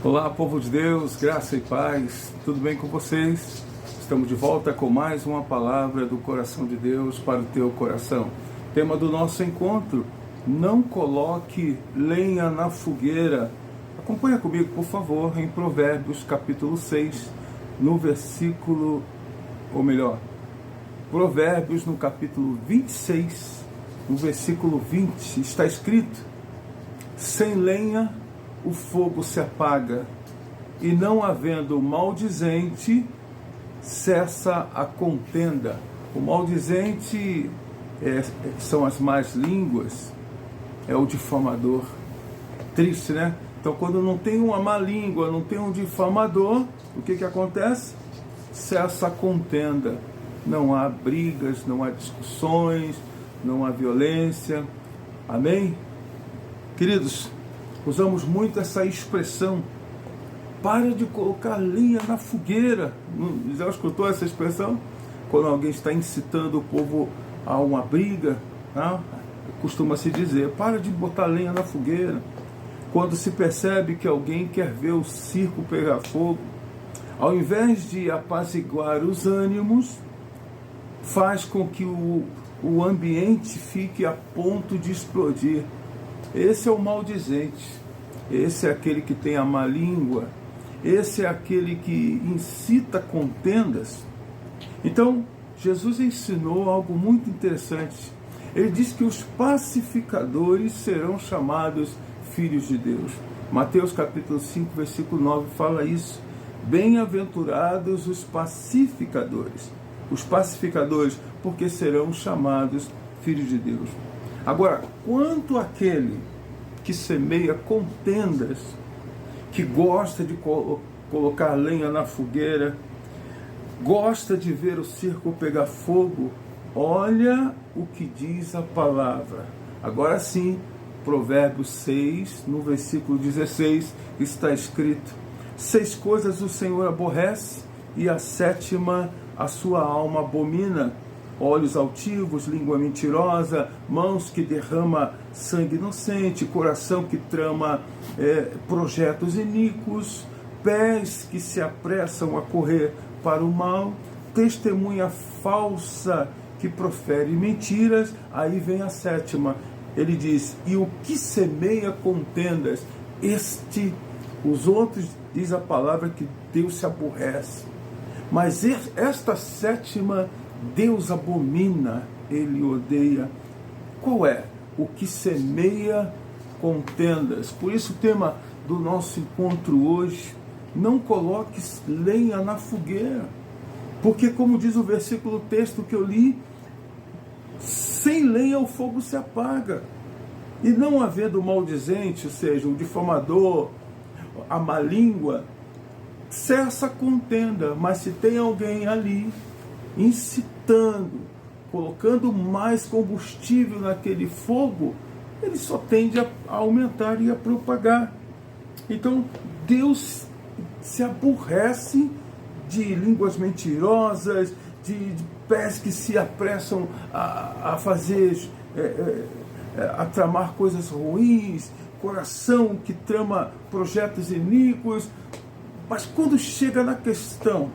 Olá, povo de Deus, graça e paz, tudo bem com vocês? Estamos de volta com mais uma palavra do coração de Deus para o teu coração. Tema do nosso encontro: não coloque lenha na fogueira. Acompanha comigo, por favor, em Provérbios capítulo 6, no versículo, ou melhor, Provérbios no capítulo 26, no versículo 20, está escrito: sem lenha o fogo se apaga, e não havendo maldizente, cessa a contenda. O maldizente são as más línguas, é o difamador. Triste, né? Então, quando não tem uma má língua, não tem um difamador, o que acontece? Cessa a contenda. Não há brigas, não há discussões, não há violência. Amém? Queridos, usamos muito essa expressão: para de colocar lenha na fogueira. Já escutou essa expressão? Quando alguém está incitando o povo a uma briga, né? Costuma-se dizer: para de botar lenha na fogueira. Quando se percebe que alguém quer ver o circo pegar fogo, ao invés de apaziguar os ânimos, faz com que o ambiente fique a ponto de explodir. Esse é o maldizente, esse é aquele que tem a má língua, esse é aquele que incita contendas. Então, Jesus ensinou algo muito interessante. Ele diz que os pacificadores serão chamados filhos de Deus. Mateus capítulo 5, versículo 9 fala isso. Bem-aventurados os pacificadores. Os pacificadores, porque serão chamados filhos de Deus. Agora, quanto àquele que semeia contendas, que gosta de colocar lenha na fogueira, gosta de ver o circo pegar fogo, olha o que diz a palavra. Agora sim, Provérbios 6, no versículo 16, está escrito: 6 coisas o Senhor aborrece, e a 7ª a sua alma abomina: olhos altivos, língua mentirosa, mãos que derramam sangue inocente, coração que trama projetos iníquos, pés que se apressam a correr para o mal, testemunha falsa que profere mentiras. Aí vem a 7ª, ele diz: e o que semeia contendas, os outros, diz a palavra, que Deus se aborrece. Mas esta 7ª, Deus abomina, ele odeia. Qual é? O que semeia contendas. Por isso o tema do nosso encontro hoje: não coloque lenha na fogueira. Porque, como diz o versículo texto que eu li, sem lenha o fogo se apaga. E não havendo maldizente, ou seja, o difamador, a má língua, cessa a contenda. Mas se tem alguém ali incitando, colocando mais combustível naquele fogo, ele só tende a aumentar e a propagar. Então, Deus se aborrece de línguas mentirosas, de pés que se apressam a fazer, a tramar coisas ruins, coração que trama projetos iníquos. Mas quando chega na questão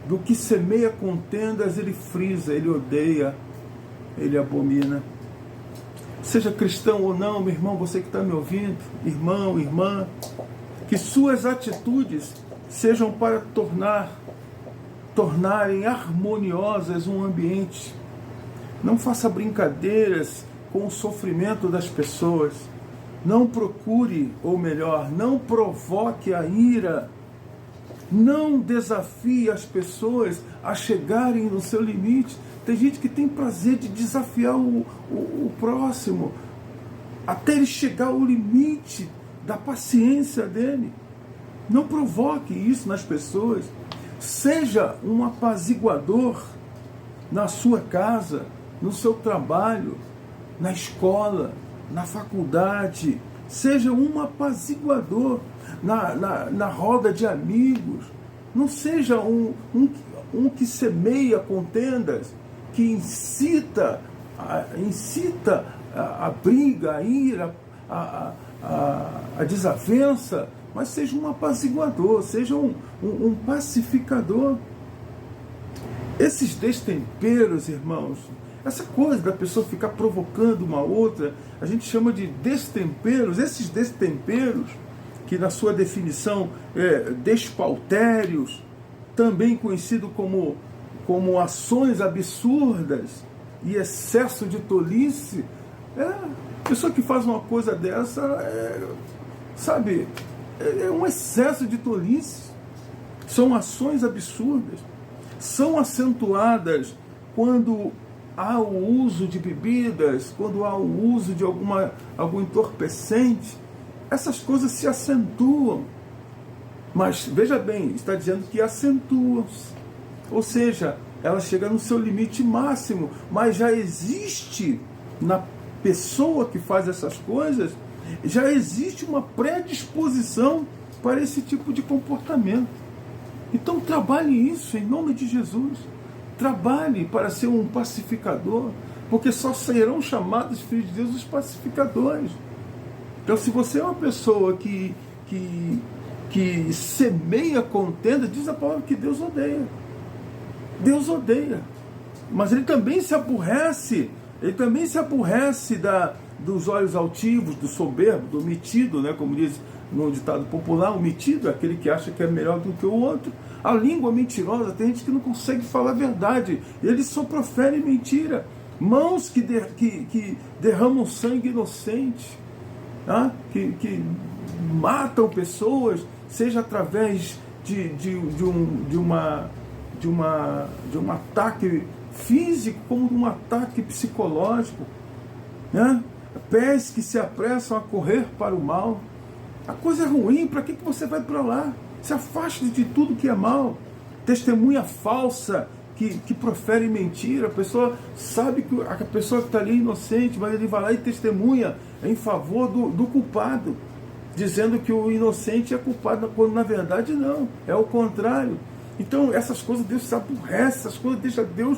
do que semeia contendas, ele frisa, ele odeia, ele abomina. Seja cristão ou não, meu irmão, você que está me ouvindo, irmão, irmã, que suas atitudes sejam para tornarem harmoniosas um ambiente. Não faça brincadeiras com o sofrimento das pessoas. Não procure, ou melhor, não provoque a ira. Não desafie as pessoas a chegarem no seu limite. Tem gente que tem prazer de desafiar o próximo, até ele chegar ao limite da paciência dele. Não provoque isso nas pessoas. Seja um apaziguador na sua casa, no seu trabalho, na escola, na faculdade. Seja um apaziguador na roda de amigos. Não seja um que semeia contendas, que incita a briga, a ira, a desavença. mas seja um apaziguador, seja um pacificador. Esses destemperos, irmãos, essa coisa da pessoa ficar provocando uma outra, a gente chama de destemperos. Esses destemperos, que na sua definição despautérios, também conhecido como ações absurdas e excesso de tolice, a pessoa que faz uma coisa dessa, é um excesso de tolice. São ações absurdas. São acentuadas quando há o uso de bebidas, quando há o uso de algum entorpecente. Essas coisas se acentuam. Mas, veja bem, está dizendo que acentuam-se. Ou seja, ela chega no seu limite máximo, mas já existe na pessoa que faz essas coisas, já existe uma predisposição para esse tipo de comportamento. Então trabalhe isso em nome de Jesus. Trabalhe para ser um pacificador, porque só serão chamados filhos de Deus os pacificadores. Então, se você é uma pessoa que semeia contenda, diz a palavra que Deus odeia. Deus odeia. Mas ele também se aborrece. Ele também se aborrece dos olhos altivos, do soberbo, do metido, né? Como diz no ditado popular, o metido é aquele que acha que é melhor do que o outro. A língua mentirosa, tem gente que não consegue falar a verdade. Ele só profere mentira. Mãos que derramam sangue inocente, tá? que matam pessoas, seja através de um ataque físico, como de um ataque psicológico, né? Pés que se apressam a correr para o mal. A coisa é ruim, para que você vai para lá? Se afaste de tudo que é mal. Testemunha falsa que profere mentira. A pessoa sabe que a pessoa que está ali é inocente, mas ele vai lá e testemunha em favor do culpado, dizendo que o inocente é culpado, quando na verdade não, é o contrário. Então essas coisas Deus se aborrece, essas coisas deixam Deus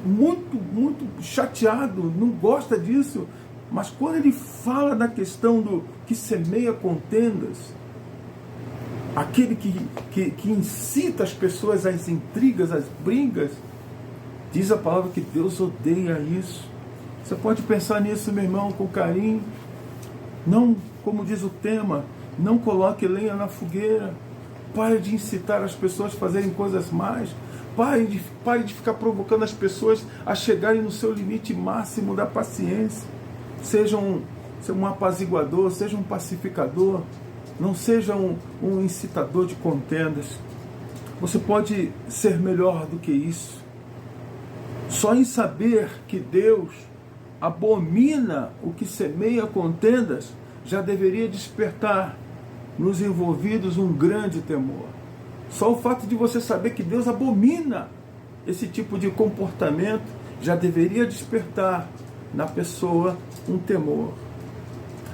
muito, muito chateado, não gosta disso. Mas quando ele fala da questão do que semeia contendas, aquele que incita as pessoas às intrigas, às brigas, diz a palavra que Deus odeia isso. Você pode pensar nisso, meu irmão, com carinho. Não, como diz o tema, não coloque lenha na fogueira. Pare de incitar as pessoas a fazerem coisas más. Pare de ficar provocando as pessoas a chegarem no seu limite máximo da paciência. Seja um apaziguador, seja um pacificador. Não seja um incitador de contendas. Você pode ser melhor do que isso. Só em saber que Deus abomina o que semeia contendas, já deveria despertar nos envolvidos um grande temor. Só o fato de você saber que Deus abomina esse tipo de comportamento já deveria despertar na pessoa um temor.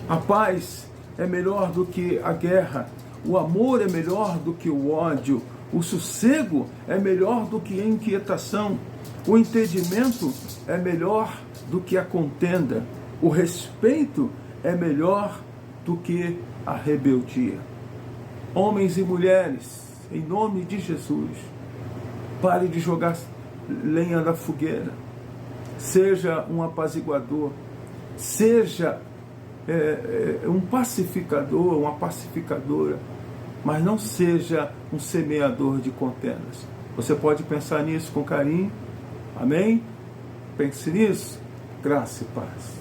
A paz é melhor do que a guerra, o amor é melhor do que o ódio, o sossego é melhor do que a inquietação, o entendimento é melhor do que a contenda, o respeito é melhor do que a rebeldia. Homens e mulheres, em nome de Jesus, pare de jogar lenha na fogueira, seja um apaziguador, seja um pacificador, uma pacificadora, mas não seja um semeador de contendas. Você pode pensar nisso com carinho, amém? Pense nisso, graça e paz.